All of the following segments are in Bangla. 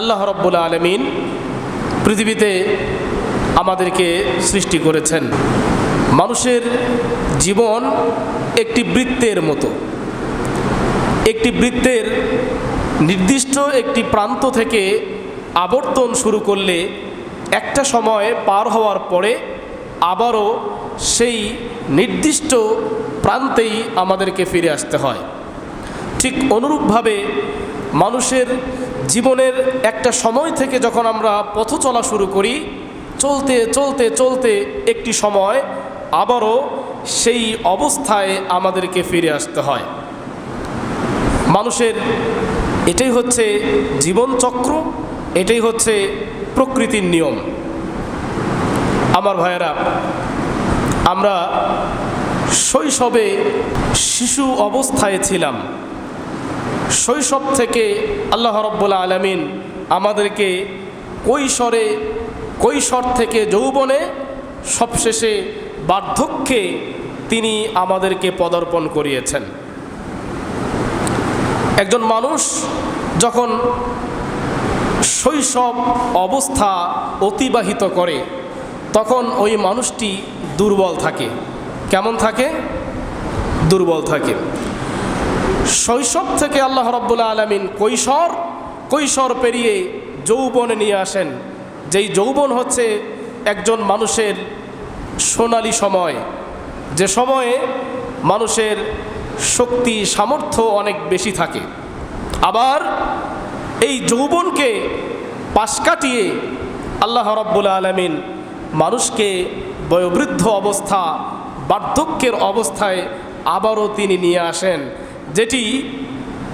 আল্লাহ রাব্বুল আলামিন পৃথিবীতে আমাদেরকে সৃষ্টি করেছেন। মানুষের জীবন একটি বৃত্তের মতো। একটি বৃত্তের নির্দিষ্ট একটি প্রান্ত থেকে আবর্তন শুরু করলে একটা সময় পার হওয়ার পরে আবারও সেই নির্দিষ্ট প্রান্তেই আমাদেরকে ফিরে আসতে হয়। ঠিক অনুরূপভাবে মানুষের জীবনের একটা সময় থেকে যখন আমরা পথ চলা শুরু করি, চলতে চলতে চলতে একটি সময় আবারও সেই অবস্থায় আমাদেরকে ফিরে আসতে হয়। মানুষের এটাই হচ্ছে জীবনচক্র, এটাই হচ্ছে প্রকৃতির নিয়ম। আমার ভাইয়েরা, আমরা শৈশবে শিশু অবস্থায় ছিলাম। শৈশব থেকে আল্লাহ রাব্বুল আলামিন আমাদেরকে কৈশোর থেকে যৌবনে, সবশেষে বার্ধক্যে তিনি আমাদেরকে পদার্পণ করিয়েছেন। একজন মানুষ যখন শৈশব অবস্থা অতিবাহিত করে তখন ওই মানুষটি দুর্বল থাকে। কেমন থাকে? দুর্বল থাকে। শৈশব থেকে আল্লাহ রাব্বুল আলামিন কৈশোর পেরিয়ে যৌবনে নিয়ে আসেন। যেই যৌবন হচ্ছে একজন মানুষের সোনালী সময়, যে সময়ে মানুষের শক্তি সামর্থ্য অনেক বেশি থাকে। আবার এই যৌবনকে পাশ কাটিয়ে আল্লাহ রাব্বুল আলামিন মানুষকে বয়োবৃদ্ধ অবস্থা, বার্ধক্যের অবস্থায় আবারও তিনি নিয়ে আসেন, যেটি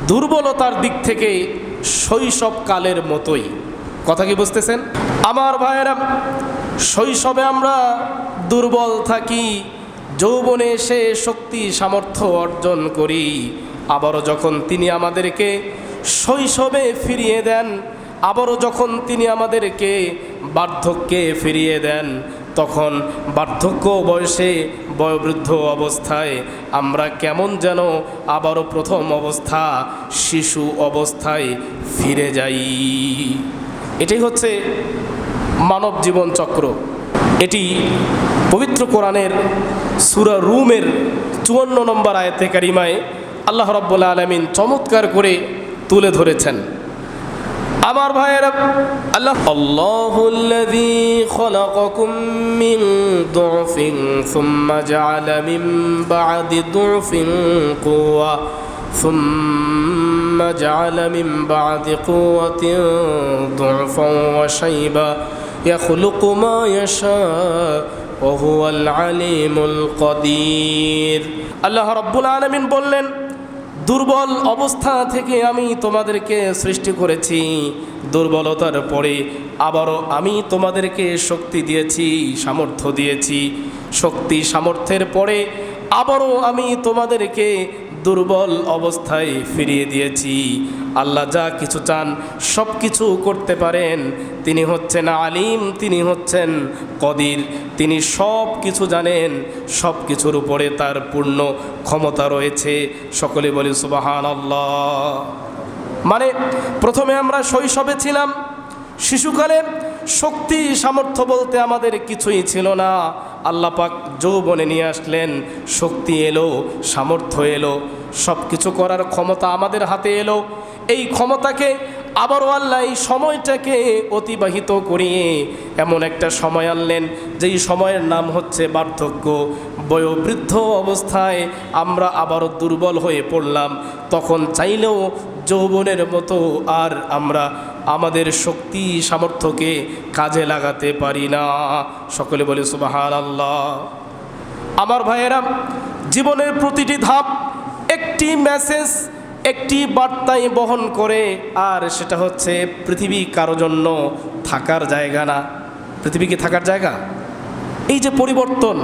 দুর্বলতার দিক থেকে শৈশবকালের মতোই। কথা কি বুঝতেছেন? আমার ভাইয়েরা, শৈশবে আমরা দুর্বল থাকি, যৌবনে এসে শক্তি সামর্থ্য অর্জন করি। আবারও যখন তিনি আমাদেরকে শৈশবে ফিরিয়ে দেন, আবারও যখন তিনি আমাদেরকে বার্ধক্যে ফিরিয়ে দেন, তখন বার্ধক্য বয়সে বয়োবৃদ্ধ অবস্থায় আমরা কেমন যেন আবারও প্রথম অবস্থা শিশু অবস্থায় ফিরে যাই। এটাই হচ্ছে মানব জীবন চক্র। এটি পবিত্র কোরআনের সূরা রুমের 54 নম্বর আয়াতে কারিমায় আল্লাহ রাব্বুল আলামিন চমৎকার করে তুলে ধরেছেন। আমার ভাইয়েরা, আল্লাহুল্লাযী খালাকাকুম মিন দুফিন সুম্মা জাআলা মিন বা'দি দুফিন কুওয়া সুম্মা জাআলা মিন বা'দি কুওয়াতিন দুফান ওয়া শাইবা ইয়াখলুকু মা ইয়াশা ওয়া হুয়াল আলিমুল কাদির। আল্লাহ রাব্বুল আলামিন বললেন, দুর্বল অবস্থা থেকে আমি তোমাদেরকে সৃষ্টি করেছি, দুর্বলতার পরে আবারও আমি তোমাদেরকে শক্তি দিয়েছি, সামর্থ্য দিয়েছি। শক্তি সামর্থ্যের পরে আবারও আমি তোমাদেরকে দুর্বল অবস্থায় ফিরিয়ে দিয়েছি। আল্লাহ যা কিছু চান সব কিছু করতে পারেন। তিনি হচ্ছেন আলিম, তিনি হচ্ছেন কদির, তিনি সব কিছু জানেন, সব কিছুর উপরে তার পূর্ণ ক্ষমতা রয়েছে। সকলে বলি সুবহানাল্লাহ। মানে প্রথমে আমরা শৈশবে ছিলাম, শিশুকালে শক্তি সামর্থ্য বলতে আমাদের কিছুই ছিল না। আল্লাহ পাক যৌবনে নিয়ে আসলেন, শক্তি এলো, সামর্থ্য এলো, সব কিছু করার ক্ষমতা আমাদের হাতে এলো। এই ক্ষমতাকে আবারও আল্লাহ এই সময়টাকে অতিবাহিত করিয়ে এমন একটা সময় আনলেন, যেই সময়ের নাম হচ্ছে বার্ধক্য। বয়োবৃদ্ধ অবস্থায় আমরা আবারও দুর্বল হয়ে পড়লাম। তখন চাইলেও যৌবনের মতো আর আমরা আমাদের শক্তি সামর্থ্যকে কাজে লাগাতে পারি না। সকলে বলে সুবহানাল্লাহ। আমার ভাইয়েরা, জীবনের প্রতিটি ধাপ একটি মেসেজ, একটি বার্তাই বহন করে, আর সেটা হচ্ছে পৃথিবী কারো জন্য থাকার জায়গা না। পৃথিবী কি থাকার জায়গা? এই যে পরিবর্তন,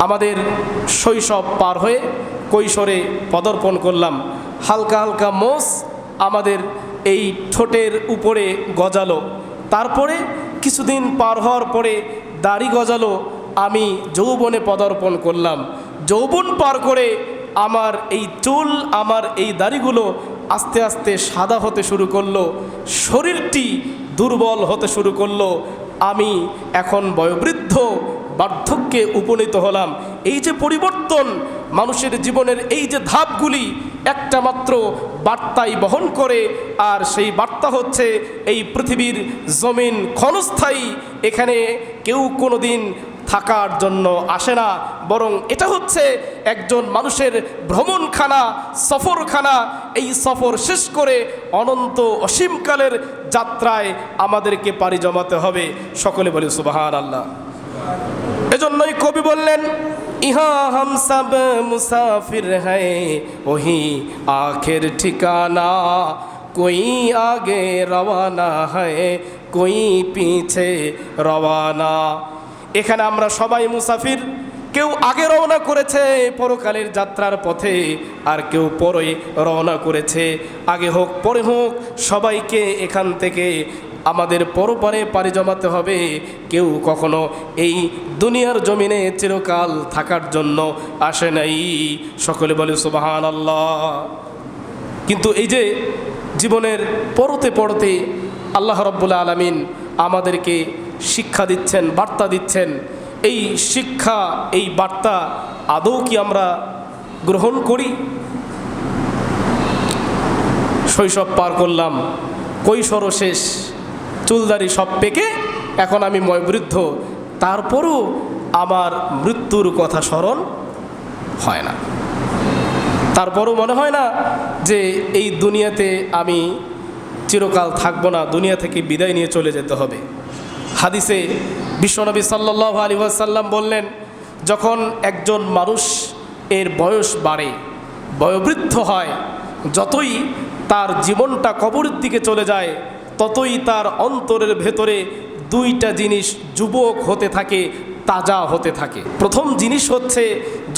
আমাদের শৈশব পার হয়ে কৈশোরে পদার্পণ করলাম, হালকা হালকা মোষ আমাদের এই ঠোঁটের উপরে গজালো, তারপরে কিছুদিন পার হওয়ার পরে দাড়ি গজালো, আমি যৌবনে পদার্পণ করলাম। যৌবন পার করে আমার এই চুল, আমার এই দাড়িগুলো আস্তে আস্তে সাদা হতে শুরু করলো, শরীরটি দুর্বল হতে শুরু করলো। আমি এখন বয়োবৃদ্ধ, বার্ধক্যে উপনীত হলাম। এই যে পরিবর্তন মানুষের জীবনের, এই যে ধাপগুলি একটা মাত্র বার্তাই বহন করে, আর সেই বার্তা হচ্ছে এই পৃথিবীর জমিন ক্ষণস্থায়ী, এখানে কেউ কোনোদিন থাকার জন্য আসে না, বরং এটা হচ্ছে একজন মানুষের ভ্রমণখানা, সফরখানা। এই সফর শেষ করে অনন্ত অসীমকালের যাত্রায় আমাদেরকে পাড়ি জমাতে হবে। সকলে বলি সুবহানাল্লাহ। এজন্যই কবি বললেন, ইহা হাম সব মুসাফির হ্যায় ওহি আখের ঠিকানা, কোই আগে রওয়ানা হ্যায় কোই পিছে রওয়ানা। এখানে আমরা সবাই মুসাফির, কেউ আগে রওনা করেছে পরকালের যাত্রার পথে, আর কেউ পরে রওনা করেছে। আগে হোক পরে হোক, সবাইকে এখান থেকে আমাদের পরপারে পাড়ি জমাতে হবে। কেউ কখনো এই দুনিয়ার জমিনে চিরকাল থাকার জন্য আসে নাই। সকলে বলে সুবহানাল্লাহ। কিন্তু এই যে জীবনের পড়তে পড়তে আল্লাহ রাব্বুল আলামিন আমাদেরকে শিক্ষা দিচ্ছেন, বার্তা দিচ্ছেন, এই শিক্ষা, এই বার্তা আদৌ কি আমরা গ্রহণ করি? শৈশব পার করলাম, কৈশোরও শেষ, চুলদারি সব পেকে এখন আমি বয়োবৃদ্ধ, তারপরও আমার মৃত্যুর কথা স্মরণ হয় না। তারপরও মনে হয় না যে এই দুনিয়াতে আমি চিরকাল থাকবো না, দুনিয়া থেকে বিদায় নিয়ে চলে যেতে হবে। হাদিসে বিশ্বনবী সাল্লাল্লাহু আলাইহি ওয়াসাল্লাম বললেন, যখন একজন মানুষ এর বয়স বাড়ে, বয়োবৃদ্ধ হয়, যতই তার জীবনটা কবরের দিকে চলে যায়, ততই তার অন্তরের ভেতরে দুইটা জিনিস যুবক হতে থাকে, তাজা হতে থাকে। প্রথম জিনিস হচ্ছে,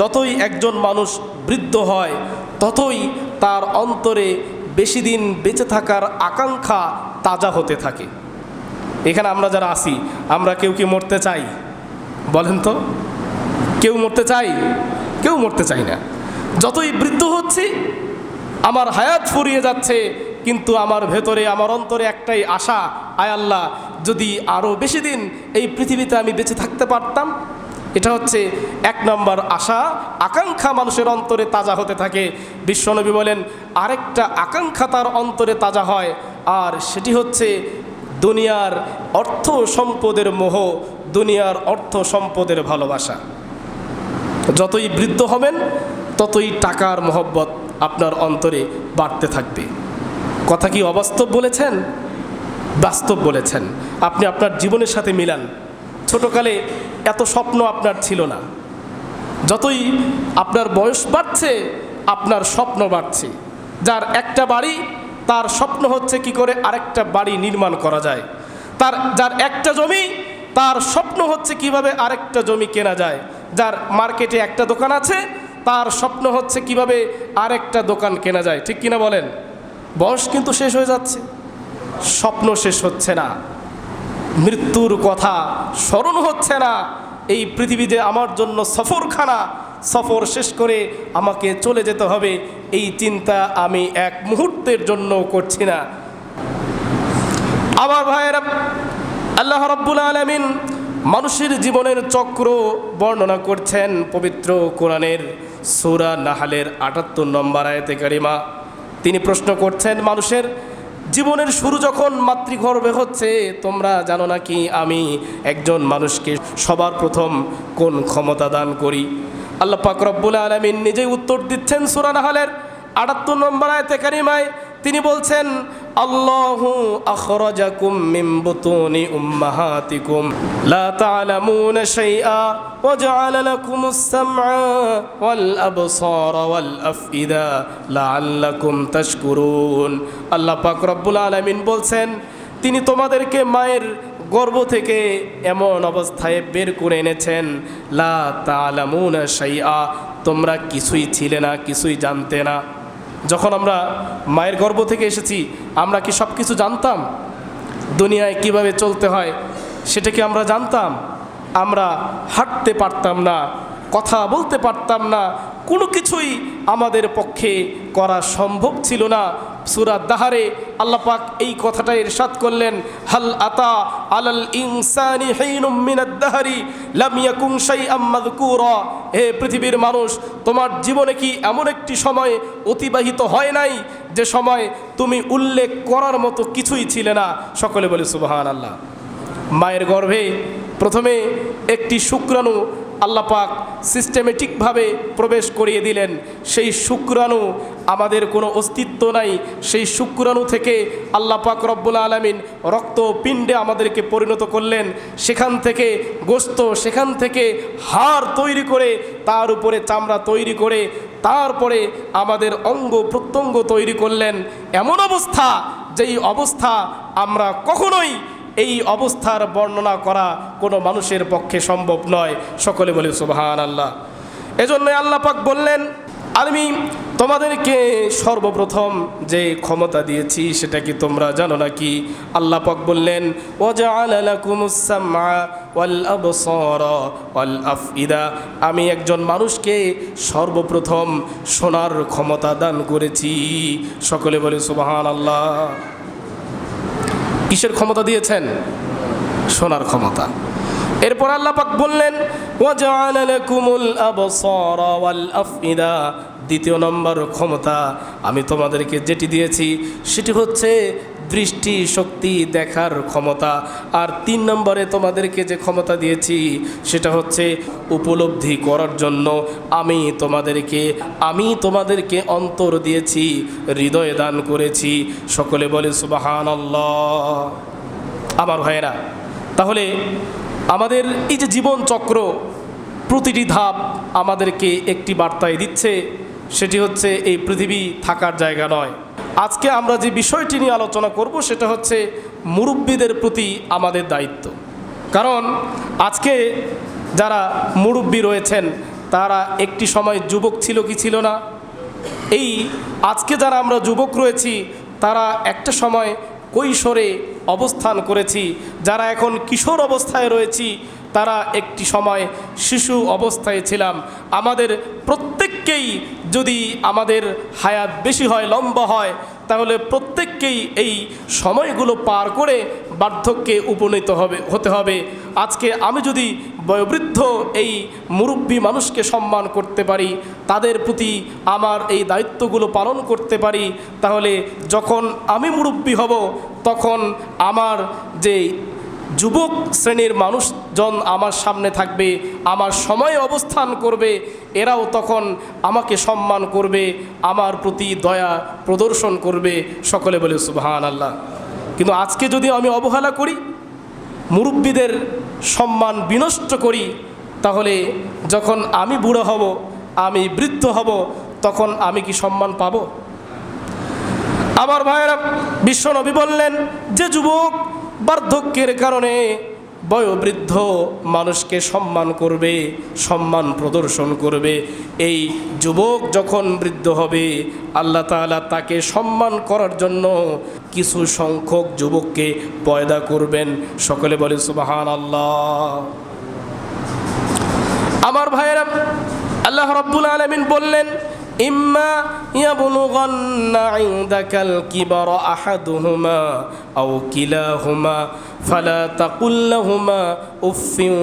যতই একজন মানুষ বৃদ্ধ হয় ততই তার অন্তরে বেশি দিন বেঁচে থাকার আকাঙ্ক্ষা তাজা হতে থাকে। এখানে আমরা যারা আছি, আমরা কেউ কি মরতে চাই? বলেন তো, কেউ মরতে চাই? কেউ মরতে চাই না। যতই বৃদ্ধ হচ্ছি, আমার হায়াত ফুরিয়ে যাচ্ছে, কিন্তু আমার ভেতরে, আমার অন্তরে একটাই আশা, আয় আল্লাহ, যদি আরও বেশি দিন এই পৃথিবীতে আমি বেঁচে থাকতে পারতাম। এটা হচ্ছে এক নম্বর আশা, আকাঙ্ক্ষা মানুষের অন্তরে তাজা হতে থাকে। বিশ্বনবী বলেন, আরেকটা আকাঙ্ক্ষা তার অন্তরে তাজা হয়, আর সেটি হচ্ছে দুনিয়ার অর্থ সম্পদের মোহ, দুনিয়ার অর্থ সম্পদের ভালোবাসা। যতই বৃদ্ধ হবেন ততই টাকার মহব্বত আপনার অন্তরে বাড়তে থাকবে। কথা কি অবাস্তব বলেছেন? বাস্তব বলেছেন। আপনি আপনার জীবনের সাথে মিলান। ছোটকালে এত স্বপ্ন আপনার ছিল না, যতই আপনার বয়স বাড়ছে আপনার স্বপ্ন বাড়ছে। যার একটা বাড়ি, তার স্বপ্ন হচ্ছে কি করে আরেকটা বাড়ি নির্মাণ করা যায়। যার একটা জমি, তার স্বপ্ন হচ্ছে কিভাবে আরেকটা জমি কেনা যায়। যার মার্কেটে একটা দোকান আছে, তার স্বপ্ন হচ্ছে কিভাবে আরেকটা দোকান কেনা যায়। ঠিক কিনা বলেন? বয়স কিন্তু শেষ হয়ে যাচ্ছে, স্বপ্ন শেষ হচ্ছে না, মৃত্যুর কথা স্মরণ হচ্ছে না। এই পৃথিবী যে আমার জন্য সফরখানা, সফর শেষ করে আমাকে চলে যেতে হবে, এই চিন্তা আমি এক মুহূর্তের জন্য করছি না। আমার ভাইয়েরা, আল্লাহ রাব্বুল আলামিন মানুষের জীবনের চক্র বর্ণনা করছেন পবিত্র কোরআনের সূরা নাহলের ৭৮ নম্বর আয়াতে কারিমা। তিনি প্রশ্ন করছেন, মানুষের জীবনের শুরু যখন মাতৃগর্ভে হচ্ছে, তোমরা জানো নাকি আমি একজন মানুষকে সবার প্রথম কোন ক্ষমতা দান করি? আল্লাহ পাক রব্বুল আলামিন নিজেই উত্তর দিচ্ছেন সূরা নাহলের ৭৮ নম্বর আয়াতে কারিমায়। তিনি বলছেন, আল্লাহু আখরাজাকুম মিন বুতুনি উম্মাহাতিকুম লা তা'লামুনা শাইআ ওয়া জা'আলা লাকুমুস সামআ ওয়াল আবসারা ওয়াল আফইদা লাআল্লাকুম তাশকুরুন। আল্লাহ পাক রব্বুল আলামিন বলছেন, তিনি তোমাদেরকে মায়ের গর্ভ থেকে এমন অবস্থায় বের করে এনেছেন, লা তা'লামুনা শাইআ, তোমরা কিছুই ছিলে না, কিছুই জানতে না। যখন আমরা মায়ের গর্ভ থেকে এসেছি, আমরা কি সব কিছু জানতাম? দুনিয়ায় কিভাবে চলতে হয় সেটা কি আমরা জানতাম? আমরা হাঁটতে পারতাম না, কথা বলতে পারতাম না, কোনো কিছুই আমাদের পক্ষে করা সম্ভব ছিল না। সূরা দাহারে আল্লাহ পাক এই কথাটা ইরশাদ করলেন, হাল আতা আলাল ইনসানি হিনুম মিনাদ দাহরি লাম ইয়াকুন শাইআম মাযকুরা। হে পৃথিবীর মানুষ, তোমার জীবনে কি এমন একটি সময় অতিবাহিত হয় নাই যে সময় তুমি উল্লেখ করার মতো কিছুই ছিলে না? সকলে বলে সুবহানাল্লাহ। মায়ের গর্ভে প্রথমে একটি শুক্রাণু আল্লাহ পাক সিস্টেমেটিকভাবে প্রবেশ করিয়ে দিলেন। সেই শুক্রাণু আমাদের কোনো অস্তিত্ব নাই। সেই শুক্রাণু থেকে আল্লাহ পাক রব্বুল আলামিন রক্তপিণ্ডে আমাদেরকে পরিণত করলেন। সেখান থেকে গোশত, সেখান থেকে হাড় তৈরি করে, তার উপরে চামড়া তৈরি করে, তারপরে আমাদের অঙ্গ প্রত্যঙ্গ তৈরি করলেন। এমন অবস্থা, যেই অবস্থা আমরা কখনোই এই অবস্থার বর্ণনা করা কোনো মানুষের পক্ষে সম্ভব নয়। সকলে বলি সুবহানাল্লাহ। এজন্য আল্লাহ পাক বললেন, আমি তোমাদেরকে সর্বপ্রথম যে ক্ষমতা দিয়েছি সেটা কি তোমরা জানো নাকি? আল্লাহ পাক বললেন, ওয়াজআলা লাকুমুস সামআ ওয়াল আবসারা ওয়াল আফইদা। আমি একজন মানুষকে সর্বপ্রথম শোনার ক্ষমতা দান করেছি। সকলে বলি সুবহানাল্লাহ। কিসের ক্ষমতা দিয়েছেন? শোনার ক্ষমতা। এরপর আল্লাহ পাক বললেন, ওয়াজআলা লাকুমুল আবসারা ওয়াল আফইদা। দ্বিতীয় নম্বর ক্ষমতা আমি তোমাদেরকে যেটি দিয়েছি সেটি হচ্ছে দৃষ্টি শক্তি, দেখার ক্ষমতা। আর 3 নম্বরে তোমাদেরকে যে ক্ষমতা দিয়েছি সেটা হচ্ছে উপলব্ধি করার জন্য আমি তোমাদেরকে অন্তর দিয়েছি, হৃদয় দান করেছি। সকলে বলে সুবহানাল্লাহ। আমার ভাইয়েরা, তাহলে আমাদের এই যে জীবন চক্র, প্রতিটি ধাপ আমাদেরকে একটি বার্তায় দিচ্ছে, সেটি হচ্ছে এই পৃথিবী থাকার জায়গা নয়। আজকে আমরা যে বিষয়টি নিয়ে আলোচনা করব সেটা হচ্ছে মুরব্বীদের প্রতি আমাদের দায়িত্ব। কারণ আজকে যারা মুরব্বী রয়েছেন তারা একটি সময় যুবক ছিল কি ছিল না? এই আজকে যারা আমরা যুবক রয়েছি তারা একটা সময় কৈশোরে অবস্থান করেছি। যারা এখন কিশোর অবস্থায় রয়েছি তারা একটি সময় শিশু অবস্থায় ছিলাম। আমাদের প্রত্যেককেই, যদি আমাদের হায়াত বেশি হয়, লম্বা হয়, তাহলে প্রত্যেককেই এই সময়গুলো পার করে বার্ধক্যে উপনীত হতে হবে। আজকে আমি যদি বয়োবৃদ্ধ এই মুরব্বী মানুষকে সম্মান করতে পারি, তাদের প্রতি আমার এই দায়িত্বগুলো পালন করতে পারি, তাহলে যখন আমি মুরব্বী হব তখন আমার যে যুবক শ্রেণীর মানুষজন আমার সামনে থাকবে, আমার সময়ে অবস্থান করবে, এরাও তখন আমাকে সম্মান করবে, আমার প্রতি দয়া প্রদর্শন করবে। সকলে বলে সুবহানাল্লাহ। কিন্তু আজকে যদি আমি অবহেলা করি, মুরব্বীদের সম্মান বিনষ্ট করি, তাহলে যখন আমি বুড়ো হব, আমি বৃদ্ধ হব, তখন আমি কি সম্মান পাব? আমার ভাইয়েরা, বিশ্বনবী বললেন যে যুবক বার্ধক্যের কারণে বয়োবৃদ্ধ মানুষকে সম্মান করবে, সম্মান প্রদর্শন করবে, এই যুবক যখন বৃদ্ধ হবে আল্লাহ তাআলা তাকে সম্মান করার জন্য কিছু সংখ্যক যুবককে পয়দা করবেন। সকলে বলে সুবহানাল্লাহ। আমার ভাইয়েরা, আল্লাহ রাব্বুল আলামিন বললেন, ইম্মা ইয়াবলুগান্না ইনদাকাল কিবারা আহাদুহুমা আও কিলাহুমা ফালা তাকুল লাহুমা উফফিন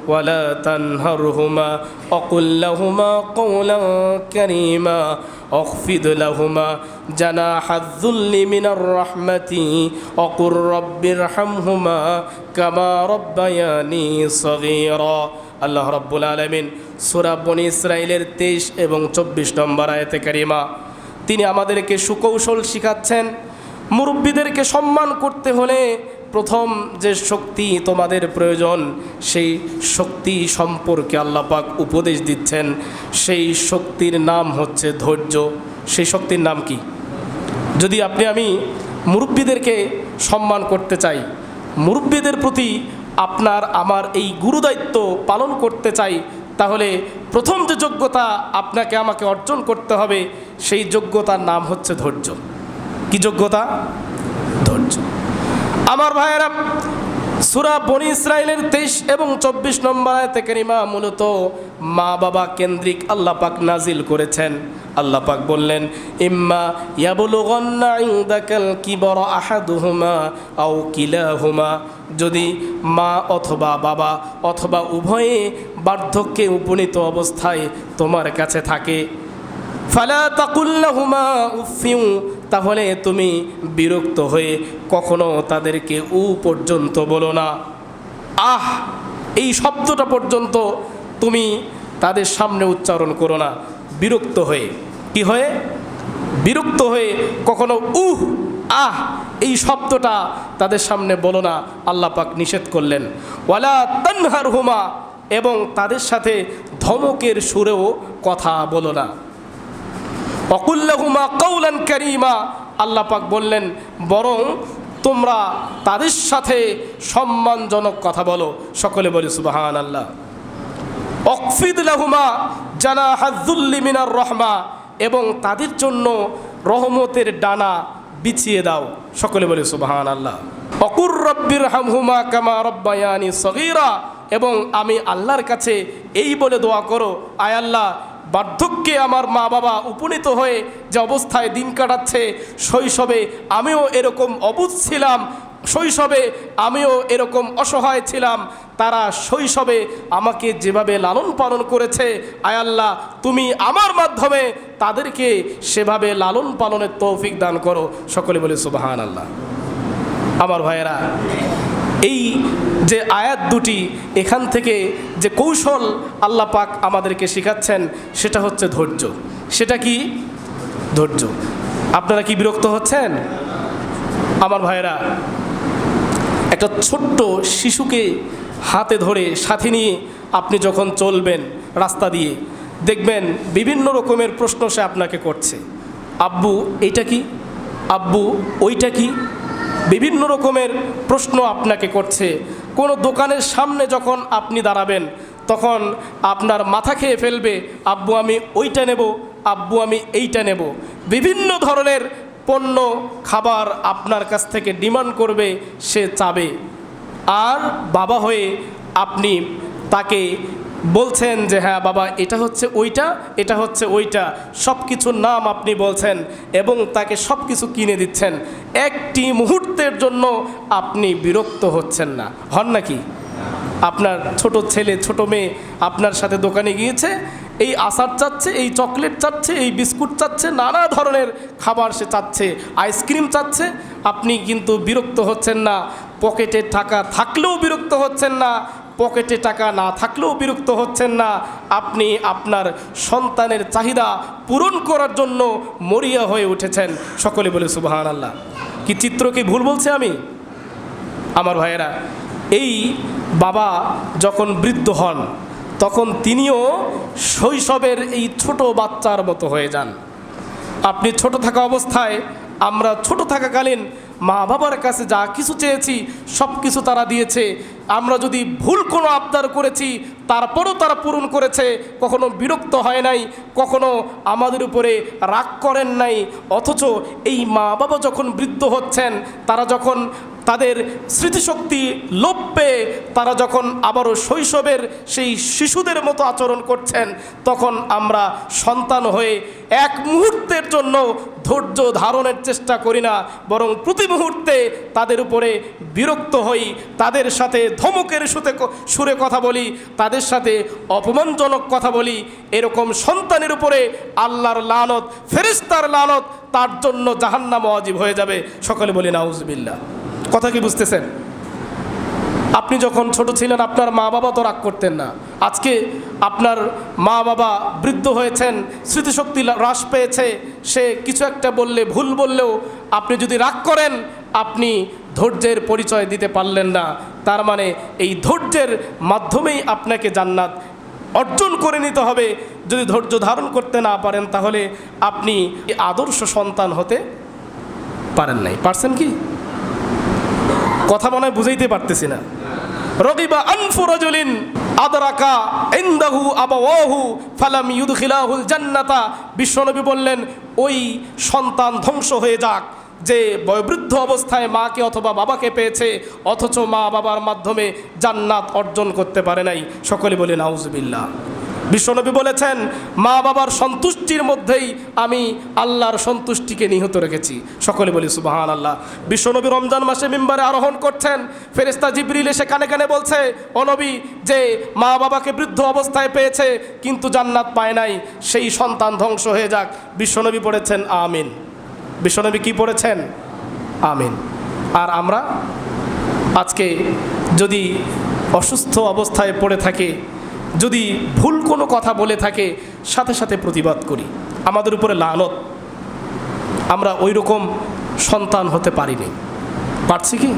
ওয়ালা তানহারহুমা ওয়াকুল লাহুমা কওলান কারীমা واخفض لهما جناح الذل من الرحمة وقل رب ارحمهما كما ربياني صغيرا। আল্লাহ রাব্বুল আলামিন সূরা বনী ইসরাঈলের 23 এবং 24 নম্বর আয়াতে কারিমা তিনি আমাদেরকে সুকৌশল শিখাচ্ছেন। মুরব্বীদেরকে সম্মান করতে হলে প্রথম যে শক্তি তোমাদের প্রয়োজন, সেই শক্তি সম্পর্কে আল্লাহ পাক উপদেশ দিচ্ছেন। সেই শক্তির নাম হচ্ছে ধৈর্য। সেই শক্তির নাম কি? যদি আমি মুরব্বীদেরকে সম্মান করতে চাই, মুরব্বীদের প্রতি আপনার আমার এই গুরুদায়িত্ব পালন করতে চাই, তাহলে প্রথম যে যোগ্যতা আপনাকে আমাকে অর্জন করতে হবে, সেই যোগ্যতার নাম হচ্ছে ধৈর্য। কি যোগ্যতা? ধৈর্য। আমার ভাইয়েরা, সূরা বনী ইসরাঈলের 23 এবং 24 নম্বর আয়াতে কারিমা মূলত মা বাবা কেন্দ্রিক আল্লাহ পাক নাজিল করেছেন। আল্লাহ পাক বললেন, ইম্মা ইয়াবলুগান্না ইনদাকাল কিবরা আহাদুহুমা আও কিলাহুমা, যদি মা অথবা বাবা অথবা উভয়ে বার্ধক্যে উপনীত অবস্থায় তোমার কাছে থাকে, ফালা তাকুল লাহুমা উফিউ, তাহলে তুমি বিরক্ত হয়ে কখনো তাদেরকে পর্যন্ত বলো না। আহ, এই শব্দটা পর্যন্ত তুমি তাদের সামনে উচ্চারণ করো না। বিরক্ত হয়ে, কি হয়ে? বিরক্ত হয়ে কখনো আহ এই শব্দটা তাদের সামনে বলো না, আল্লাহ পাক নিষেধ করলেন। ওয়ালা তানহারহুমা, এবং তাদের সাথে ধমকের সুরেও কথা বলো না। ওয়াকুল্লাহুমা কাওলান কারীমা, আল্লাহ পাক বললেন বরং তোমরা তাদের সাথে সম্মানজনক কথা বলো। সকলে বলি সুবহানাল্লাহ। ওয়াকফিদ লাহুমা জানাহায যুল্লি মিনার রাহমা, এবং তাদের জন্য রহমতের ডানা বিছিয়ে দাও। সকলে বলি সুবহানাল্লাহ। ওয়াকুর রাব্বিরহামহুমা কামা রাব্বায়ানি সগীরা, এবং আমি আল্লাহর কাছে এই বলে দোয়া করো, আয় আল্লাহ, বার্ধক্যে আমার মা বাবা উপনীত হয়ে যে অবস্থায় দিন কাটাচ্ছে, শৈশবে আমিও এরকম অবুঝ ছিলাম, শৈশবে আমিও এরকম অসহায় ছিলাম, তারা শৈশবে আমাকে যেভাবে লালন পালন করেছে, আয় আল্লাহ তুমি আমার মাধ্যমে তাদেরকে সেভাবে লালন পালনের তৌফিক দান করো। সকলে বলে সুবহানাল্লাহ। আমার ভাইয়েরা, এই যে আয়াত দুটি, এখান থেকে যে কৌশল আল্লাহ পাক আমাদেরকে শেখাচ্ছেন সেটা হচ্ছে ধৈর্য। সেটা কি? ধৈর্য। আপনারা কি বিরক্ত হচ্ছেন? আমার ভাইয়েরা, একটা ছোট্ট শিশুকে হাতে ধরে সাথে নিয়ে আপনি যখন চলবেন রাস্তা দিয়ে, দেখবেন বিভিন্ন রকমের প্রশ্ন সে আপনাকে করছে। আব্বু এইটা কি? আব্বু ওইটা কি? বিভিন্ন রকমের প্রশ্ন আপনাকে করছে। কোনো দোকানের সামনে যখন আপনি দাঁড়াবেন তখন আপনার মাথা খেয়ে ফেলবে, আব্বু আমি ওইটা নেব, আব্বু আমি এইটা নেব। বিভিন্ন ধরনের পণ্য খাবার আপনার কাছ থেকে ডিমান্ড করবে, সে চাবে। আর বাবা হয়ে আপনি তাকে বলছেন যে হ্যাঁ বাবা এটা হচ্ছে ওইটা, এটা হচ্ছে ওইটা, সব কিছুর নাম আপনি বলছেন এবং তাকে সব কিছু কিনে দিচ্ছেন। একটি মুহূর্তের জন্য আপনি বিরক্ত হচ্ছেন না, হন নাকি? আপনার ছোট ছেলে ছোট মেয়ে আপনার সাথে দোকানে গিয়েছে, এই আচার চাচ্ছে, এই চকলেট চাচ্ছে, এই বিস্কুট চাচ্ছে, নানা ধরনের খাবার সে চাচ্ছে, আইসক্রিম চাচ্ছে, আপনি কিন্তু বিরক্ত হচ্ছেন না। পকেটে টাকা থাকলেও বিরক্ত হচ্ছেন না, পকেটে টাকা না থাকলেও বিরক্ত হচ্ছেন না। আপনি আপনার সন্তানের চাহিদা পূরণ করার জন্য মরিয়া হয়ে উঠেছেন। সকলে বলে সুবহানাল্লাহ। কি চিত্র, কি ভুল বলছি আমি? আমার ভাইয়েরা, এই বাবা যখন বৃদ্ধ হন তখন তিনিও শৈশবের এই ছোট বাচ্চার মতো হয়ে যান। আপনি ছোট থাকা অবস্থায়, আমরা ছোট থাকাকালীন মা বাবার কাছে যা কিছু চেয়েছি সব কিছু তারা দিয়েছে। আমরা যদি ভুল কোনো আবদার করেছি তারপরও তারা পূরণ করেছে, কখনো বিরক্ত হয় নাই, কখনো আমাদের উপরে রাগ করেন নাই। অথচ এই মা বাবা যখন বৃদ্ধ হচ্ছেন, তারা যখন তাদের স্মৃতিশক্তি লোপ পেয়ে তারা যখন আবারও শৈশবের সেই শিশুদের মতো আচরণ করছেন, তখন আমরা সন্তান হয়ে এক মুহূর্তের জন্য ধৈর্য ধারণের চেষ্টা করি না, বরং প্রতি মুহূর্তে তাদের উপরে বিরক্ত হই, তাদের সাথে ধমকের সুরে কথা বলি, তাদের সাথে অপমানজনক কথা বলি। এরকম সন্তানের উপরে আল্লাহর লানত, ফেরেশতার লানত, তার জন্য জাহান্নাম ওয়াজিব হয়ে যাবে। সকলে বলি নাউজুবিল্লাহ। কথা কি বুঝতেছেন? আপনি যখন ছোট ছিলেন আপনার মা বাবা তো রাগ করতেন না। আজকে আপনার মা বাবা বৃদ্ধ হয়েছেন, স্মৃতিশক্তি হ্রাস পেয়েছে, সে কিছু একটা বললে, ভুল বললেও আপনি যদি রাগ করেন, আপনি ধৈর্যের পরিচয় দিতে পারলেন না। তার মানে এই ধৈর্যের মাধ্যমেই আপনাকে জান্নাত অর্জন করে নিতে হবে। যদি ধৈর্য ধারণ করতে না পারেন তাহলে আপনি আদর্শ সন্তান হতে পারেন নাই। পারছেন কি? কথা মনে হয় বুঝাইতে পারতেছি না। রগিবা আনফু রাজুলিন আদরাকা ইনদাহু আবাওয়াহু ফালাম ইউদখিলাহুল জান্নাতা। বিশ্বনবী বললেন, ওই সন্তান ধ্বংস হয়ে যাক যে বয়োবৃদ্ধ অবস্থায় মাকে অথবা বাবাকে পেয়েছে অথচ মা বাবার মাধ্যমে জান্নাত অর্জন করতে পারে নাই। সকলে বলে নাউজুবিল্লাহ। বিশ্বনবী বলেছেন, মা বাবার সন্তুষ্টির মধ্যেই আমি আল্লাহর সন্তুষ্টিকে নিহিত রেখেছি। সকলে বলি সুবহানাল্লাহ। বিশ্বনবী রমজান মাসে মিম্বারে আরোহণ করছেন, ফেরেশতা জিবরিল এসে কানে কানে বলছে, ও নবী, যে মা বাবাকে বৃদ্ধ অবস্থায় পেয়েছে কিন্তু জান্নাত পায় নাই, সেই সন্তান ধ্বংস হয়ে যাক। বিশ্বনবী পড়েছেন আমিন। বিশ্বনবী কি পড়েছেন? আমিন। আর আমরা আজকে যদি অসুস্থ অবস্থায় পড়ে থাকে, যদি ভুল কোনো কথা বলে থাকে, সাথে সাথে প্রতিবাদ করি, আমাদের উপরে লানত। আমরা ওই রকম সন্তান হতে পারিনি। পারছি কি?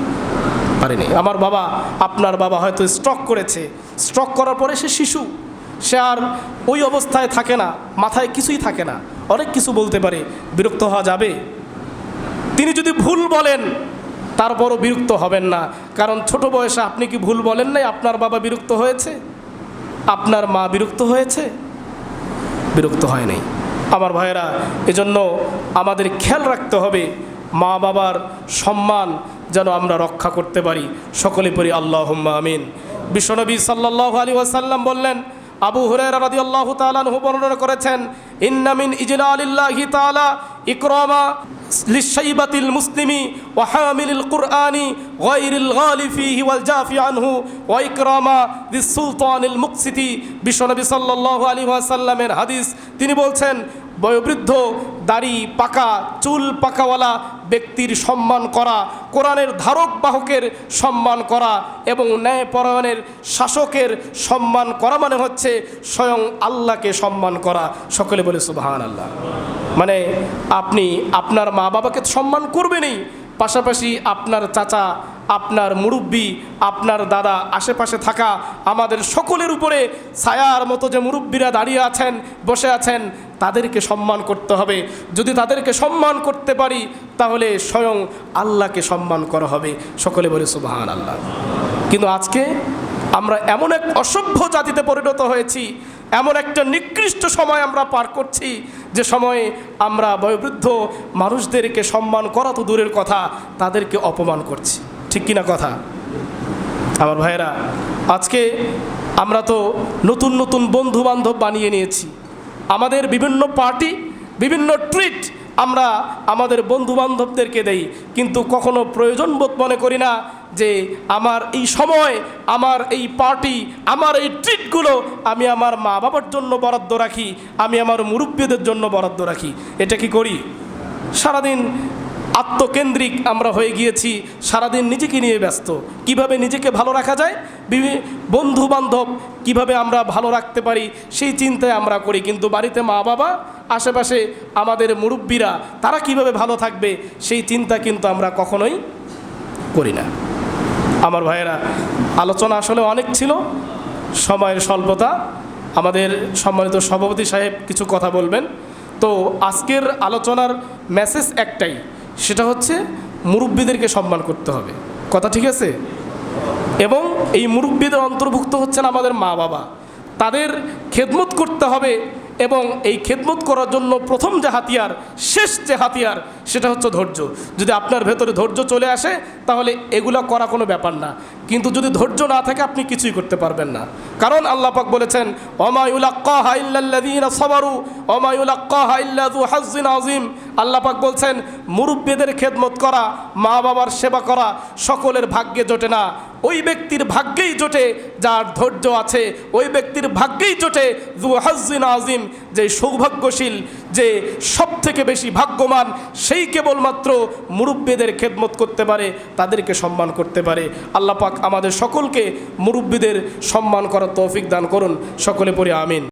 পারিনি। আমার বাবা, আপনার বাবা হয়তো স্ট্রোক করেছে, স্ট্রোক করার পরে সে শিশু, সে আর ওই অবস্থায় থাকে না, মাথায় কিছুই থাকে না, অনেক কিছু বলতে পারে, বিরক্ত হওয়া যাবে? তিনি যদি ভুল বলেন তারপরও বিরক্ত হবেন না, কারণ ছোট বয়সে আপনি কি ভুল বলেন নাই? আপনার বাবা বিরক্ত হয়েছে? আপনার মা বিরক্ত হয়েছে? বিরক্ত হয় নাই। আমার ভাইয়েরা, এজন্য আমাদের খেয়াল রাখতে হবে মা বাবার সম্মান যেন আমরা রক্ষা করতে পারি। সকলে পড়ি আল্লাহুম্মা আমিন। বিশ্বনবী সাল্লাল্লাহু আলাইহি ওয়াসাল্লাম বললেন, আবু হুরায়রা রাদিয়াল্লাহু তাআলা আনহু বর্ণনা করেছেন, ইন্না মিন ইজলালিল্লাহি তাআলা ইকরামা লিশাইবাতিল মুসলিমি ওয়া হামিলিল কুরআনি গায়রিল গালি ফীহি ওয়াল জাফি আনহু ওয়া ইকরামা লিসুলতানিল মুকসিতি। বিশ্বনবী সাল্লাল্লাহু আলাইহি ওয়াসাল্লামের হাদিস, তিনি বলছেন, বয়োবৃদ্ধ, দাড়ি পাকা, চুল পাকাওয়ালা ব্যক্তির সম্মান করা, কোরআনের ধারক বাহকের সম্মান করা এবং ন্যায়পরায়ণের শাসকের সম্মান করা মানে হচ্ছে স্বয়ং আল্লাহকে সম্মান করা। সকলে বলে সুবহানাল্লাহ। মানে আপনি আপনার মা বাবাকে সম্মান করবেনই, পাশাপাশি আপনার চাচা, আপনার মুরব্বি, আপনার দাদা, আশেপাশে থাকা আমাদের সকলের উপরে ছায়ার মতো যে মুরব্বিরা দাঁড়িয়ে আছেন, বসে আছেন, তাদেরকে সম্মান করতে হবে। যদি তাদেরকে সম্মান করতে পারি তাহলে স্বয়ং আল্লাহকে সম্মান করা হবে। সকলে বলে সুবহানাল্লাহ। কিন্তু আজকে আমরা এমন এক অসভ্য জাতিতে পরিণত হয়েছি, এমন একটা নিকৃষ্ট সময় আমরা পার করছি, যে সময়ে আমরা বয়োবৃদ্ধ মানুষদেরকে সম্মান করা তো দূরের কথা, তাদেরকে অপমান করছি। ঠিক কিনা কথা? আমার ভাইয়েরা, আজকে আমরা তো নতুন নতুন বন্ধু বান্ধব বানিয়ে নিয়েছি। আমাদের বিভিন্ন পার্টি, বিভিন্ন ট্রিট আমরা আমাদের বন্ধু বান্ধবদেরকে দেই, কিন্তু কখনো প্রয়োজন বোধ মনে করি না যে আমার এই সময়, আমার এই পার্টি, আমার এই ট্রিটগুলো আমি আমার মা বাবার জন্য বরাদ্দ রাখি, আমি আমার মুরব্বীদের জন্য বরাদ্দ রাখি। এটা কি করি? সারাদিন আত্মকেন্দ্রিক আমরা হয়ে গিয়েছি, সারাদিন নিজেকে নিয়ে ব্যস্ত। কিভাবে নিজেকে ভালো রাখা যায়, বন্ধু বান্ধব কিভাবে আমরা ভালো রাখতে পারি, সেই চিন্তায় আমরা করি। কিন্তু বাড়িতে মা বাবা, আশেপাশে আমাদের মুরব্বীরা, তারা কিভাবে ভালো থাকবে, সেই চিন্তা কিন্তু আমরা কখনোই করি না। আমার ভাইয়েরা, আলোচনা আসলে অনেক ছিল, সময়ের স্বল্পতা। আমাদের সম্মানিত সভাপতি সাহেব কিছু কথা বলবেন। তো আজকের আলোচনার মেসেজ একটাই, সেটা হচ্ছে মুরব্বীদেরকে সম্মান করতে হবে। কথা ঠিক আছে? এবং এই মুরব্বীদের অন্তর্ভুক্ত হচ্ছেন আমাদের মা বাবা, তাদের খেদমত করতে হবে। এবং এই খেদমত করার জন্য প্রথম যে হাতিয়ার, শেষ যে হাতিয়ার, সেটা হচ্ছে ধৈর্য। যদি আপনার ভেতরে ধৈর্য চলে আসে তাহলে এগুলো করা কোনো ব্যাপার না, কিন্তু যদি ধৈর্য না থাকে আপনি কিছুই করতে পারবেন না। কারণ আল্লাহ পাক বলেছেন, ওমা ইউলাক্কাহা ইল্লাল্লাযীনা সাবারু ওমা ইউলাক্কাহা ইল্লা যু হাজ্জিন আযীম। আল্লাহ পাক বলছেন, মুরব্বীদের খেদমত করা, মা বাবার সেবা করা সকলের ভাগ্যে জোটে না। ওই ব্যক্তির ভাগ্যেই জোটে যার ধৈর্য আছে, ওই ব্যক্তির ভাগ্যেই জোটে যু হাজ্জিন আযীম, যে সৌভাগ্যশীল, যে সব থেকে বেশি ভাগ্যবান, সেই কেবলমাত্র মুরব্বীদের খেদমত করতে পারে, তাদেরকে সম্মান করতে পারে। আল্লাহ পাক আমাদের সকলকে মুরব্বীদের সম্মান করার তৌফিক দান করুন। সকলে পড়ি আমিন।